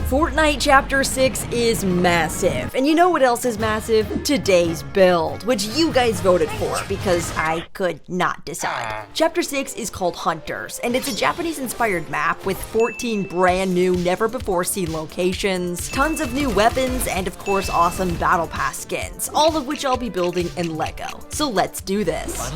Fortnite Chapter 6 is massive, and you know what else is massive? Today's build, which you guys voted for because I could not decide. Chapter 6 is called Hunters, and it's a Japanese-inspired map with 14 brand new, never-before-seen locations, tons of new weapons, and of course awesome Battle Pass skins, all of which I'll be building in LEGO. So let's do this.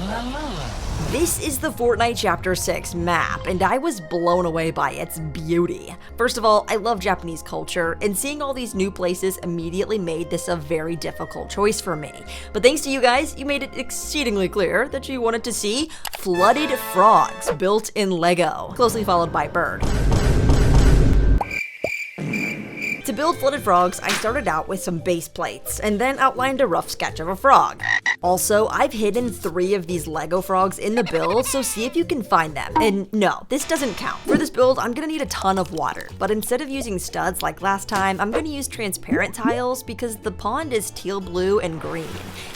This is the Fortnite Chapter 6 map, and I was blown away by its beauty. First of all, I love Japanese culture, and seeing all these new places immediately made this a very difficult choice for me. But thanks to you guys, you made it exceedingly clear that you wanted to see flooded frogs built in LEGO, closely followed by bird. To build flooded frogs, I started out with some base plates, and then outlined a rough sketch of a frog. Also, I've hidden 3 of these LEGO frogs in the build, so see if you can find them. And no, this doesn't count. For this build, I'm gonna need a ton of water, but instead of using studs like last time, I'm gonna use transparent tiles because the pond is teal blue and green.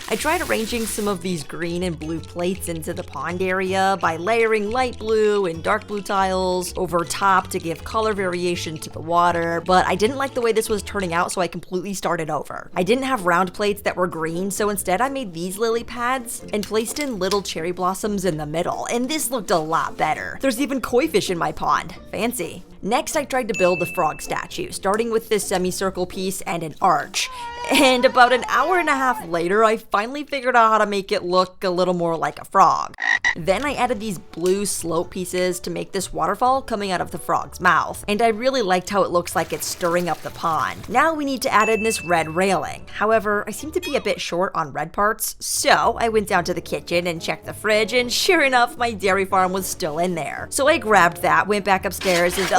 I tried arranging some of these green and blue plates into the pond area by layering light blue and dark blue tiles over top to give color variation to the water, but I didn't like the way this was turning out, so I completely started over. I didn't have round plates that were green, so instead I made these lily pads and placed in little cherry blossoms in the middle, and this looked a lot better. There's even koi fish in my pond. Fancy. Next, I tried to build the frog statue, starting with this semicircle piece and an arch. And about an hour and a half later, I finally figured out how to make it look a little more like a frog. Then I added these blue slope pieces to make this waterfall coming out of the frog's mouth, and I really liked how it looks like it's stirring up the pond. Now we need to add in this red railing. However, I seem to be a bit short on red parts, so I went down to the kitchen and checked the fridge, and sure enough, my dairy farm was still in there. So I grabbed that, went back upstairs, and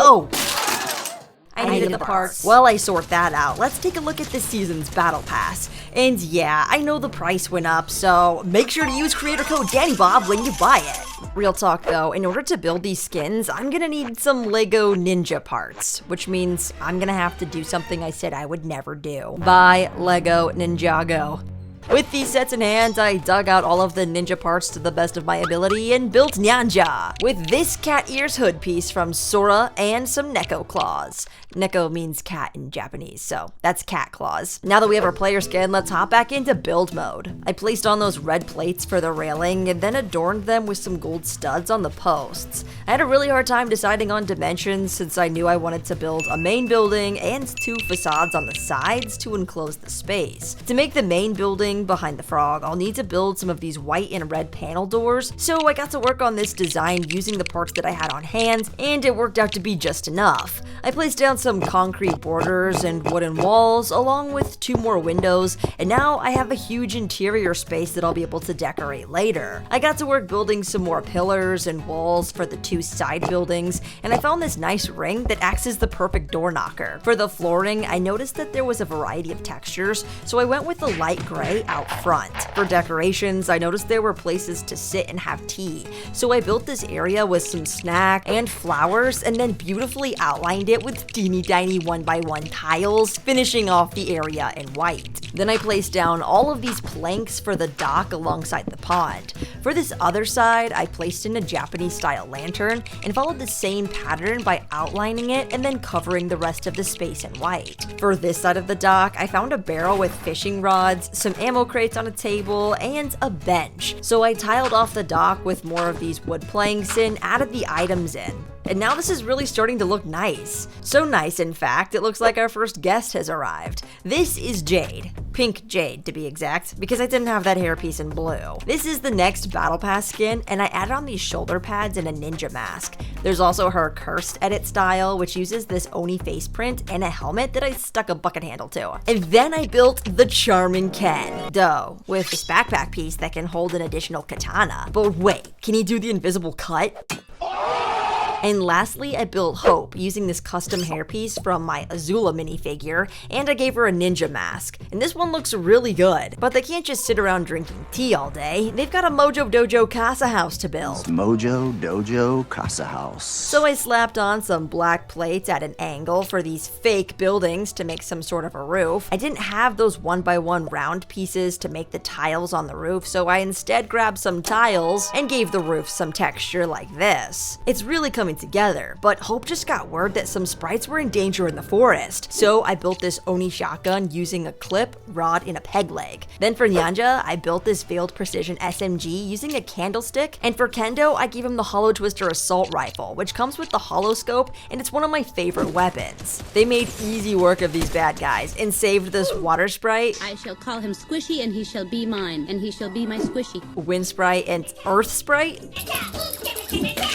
I needed the parts. While I sort that out, let's take a look at this season's Battle Pass. And yeah, I know the price went up, so make sure to use creator code DannyBob when you buy it. Real talk though, in order to build these skins, I'm gonna need some LEGO Ninja parts, which means I'm gonna have to do something I said I would never do. Buy LEGO Ninjago. With these sets in hand, I dug out all of the ninja parts to the best of my ability and built Nyanja with this cat ears hood piece from Sora and some Neko claws. Neko means cat in Japanese, so that's cat claws. Now that we have our player skin, let's hop back into build mode. I placed on those red plates for the railing and then adorned them with some gold studs on the posts. I had a really hard time deciding on dimensions since I knew I wanted to build a main building and 2 facades on the sides to enclose the space. To make the main building behind the frog, I'll need to build some of these white and red panel doors, so I got to work on this design using the parts that I had on hand, and it worked out to be just enough. I placed down some concrete borders and wooden walls, along with 2 more windows, and now I have a huge interior space that I'll be able to decorate later. I got to work building some more pillars and walls for the 2 side buildings, and I found this nice ring that acts as the perfect door knocker. For the flooring, I noticed that there was a variety of textures, so I went with the light gray out front. For decorations, I noticed there were places to sit and have tea, so I built this area with some snack and flowers and then beautifully outlined it with teeny tiny 1x1 tiles, finishing off the area in white. Then I placed down all of these planks for the dock alongside the pond. For this other side, I placed in a Japanese style lantern and followed the same pattern by outlining it and then covering the rest of the space in white. For this side of the dock, I found a barrel with fishing rods, some ammo crates on a table, and a bench. So I tiled off the dock with more of these wood planks and added the items in. And now this is really starting to look nice. So nice, in fact, it looks like our first guest has arrived. This is Jade. Pink Jade, to be exact, because I didn't have that hairpiece in blue. This is the next Battle Pass skin, and I added on these shoulder pads and a ninja mask. There's also her cursed edit style, which uses this Oni face print and a helmet that I stuck a bucket handle to. And then I built the charming Ken, with this backpack piece that can hold an additional katana. But wait, can he do the invisible cut? And lastly, I built Hope using this custom hairpiece from my Azula minifigure, and I gave her a ninja mask. And this one looks really good, but they can't just sit around drinking tea all day. They've got a Mojo Dojo Casa House to build. Mojo Dojo Casa House. So I slapped on some black plates at an angle for these fake buildings to make some sort of a roof. I didn't have those 1x1 round pieces to make the tiles on the roof, so I instead grabbed some tiles and gave the roof some texture like this. It's really coming join together, but Hope just got word that some sprites were in danger in the forest. So I built this Oni shotgun using a clip, rod, and a peg leg. Then for Nyanja, I built this Veiled Precision SMG using a candlestick, and for Kendo, I gave him the Hollow Twister Assault Rifle, which comes with the hollow scope, and it's one of my favorite weapons. They made easy work of these bad guys and saved this water sprite, I shall call him Squishy, and he shall be mine, and he shall be my Squishy. Wind Sprite, and Earth Sprite.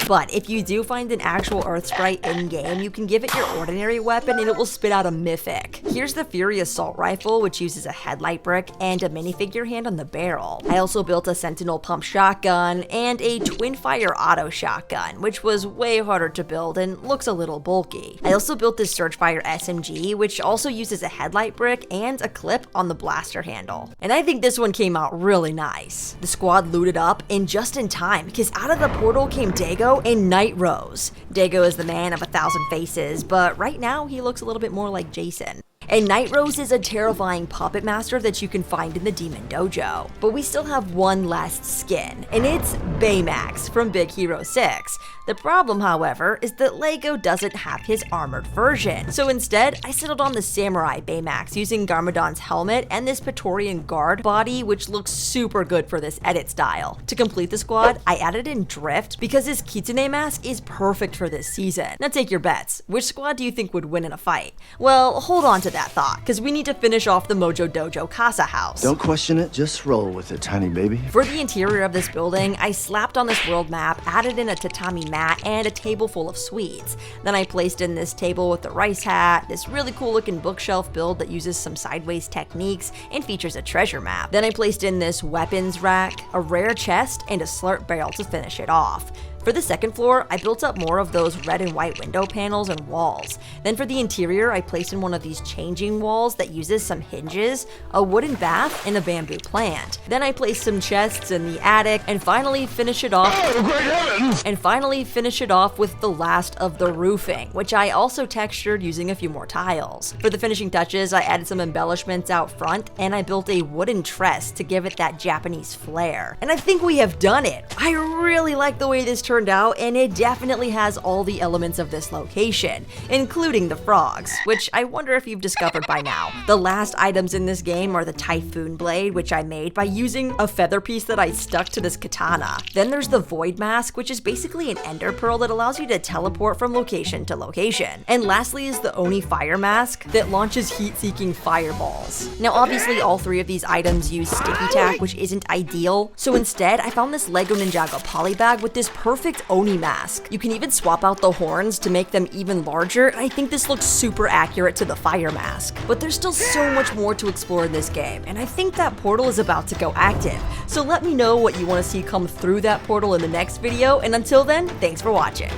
But if you do find an actual Earth Sprite in-game, you can give it your ordinary weapon and it will spit out a mythic. Here's the Fury Assault Rifle, which uses a headlight brick and a minifigure hand on the barrel. I also built a Sentinel Pump Shotgun and a Twin Fire Auto Shotgun, which was way harder to build and looks a little bulky. I also built this Surgefire SMG, which also uses a headlight brick and a clip on the blaster handle. And I think this one came out really nice. The squad looted up and just in time, because out of the portal came Dago and Night Rose. Dago is the man of 1,000 faces, but right now he looks a little bit more like Jason. And Night Rose is a terrifying puppet master that you can find in the Demon Dojo. But we still have one last skin, and it's Baymax from Big Hero 6. The problem, however, is that LEGO doesn't have his armored version. So instead, I settled on the Samurai Baymax using Garmadon's helmet and this Praetorian Guard body, which looks super good for this edit style. To complete the squad, I added in Drift because his Kitsune mask is perfect for this season. Now take your bets. Which squad do you think would win in a fight? Well, hold on to that thought, because we need to finish off the Mojo Dojo Casa house. Don't question it, just roll with it, tiny baby. For the interior of this building, I slapped on this world map, added in a tatami mat, and a table full of sweets. Then I placed in this table with the rice hat, this really cool looking bookshelf build that uses some sideways techniques and features a treasure map. Then I placed in this weapons rack, a rare chest, and a slurp barrel to finish it off. For the second floor, I built up more of those red and white window panels and walls. Then for the interior, I placed in one of these changing walls that uses some hinges, a wooden bath, and a bamboo plant. Then I placed some chests in the attic, and finally finish it off with the last of the roofing, which I also textured using a few more tiles. For the finishing touches, I added some embellishments out front, and I built a wooden tress to give it that Japanese flair. And I think we have done it. I really like the way this turned out, and it definitely has all the elements of this location, including the frogs, which I wonder if you've discovered by now. The last items in this game are the Typhoon Blade, which I made by using a feather piece that I stuck to this katana. Then there's the Void Mask, which is basically an ender pearl that allows you to teleport from location to location. And lastly is the Oni Fire Mask that launches heat-seeking fireballs. Now obviously all three of these items use sticky tack, which isn't ideal, so instead I found this Lego Ninjago polybag with this perfect Oni mask. You can even swap out the horns to make them even larger, and I think this looks super accurate to the fire mask. But there's still so much more to explore in this game, and I think that portal is about to go active. So let me know what you want to see come through that portal in the next video, and until then, thanks for watching.